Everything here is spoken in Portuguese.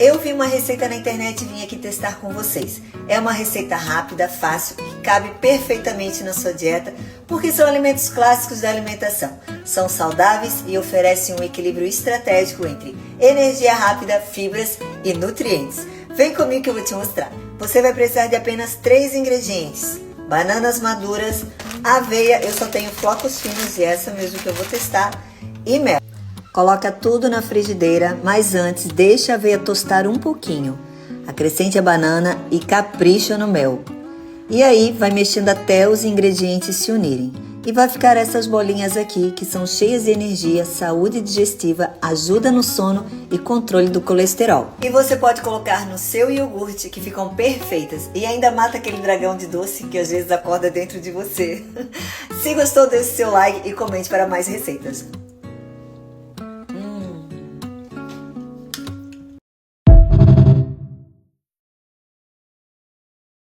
Eu vi uma receita na internet e vim aqui testar com vocês. É uma receita rápida, fácil, que cabe perfeitamente na sua dieta, porque são alimentos clássicos da alimentação. São saudáveis e oferecem um equilíbrio estratégico entre energia rápida, fibras e nutrientes. Vem comigo que eu vou te mostrar. Você vai precisar de apenas 3 ingredientes: bananas maduras, aveia, eu só tenho flocos finos e essa mesmo que eu vou testar, e mel. Coloca tudo na frigideira, mas antes deixe a aveia tostar um pouquinho. Acrescente a banana e capricha no mel. E aí vai mexendo até os ingredientes se unirem. E vai ficar essas bolinhas aqui que são cheias de energia, saúde digestiva, ajuda no sono e controle do colesterol. E você pode colocar no seu iogurte que ficam perfeitas e ainda mata aquele dragão de doce que às vezes acorda dentro de você. Se gostou, deixe seu like e comente para mais receitas.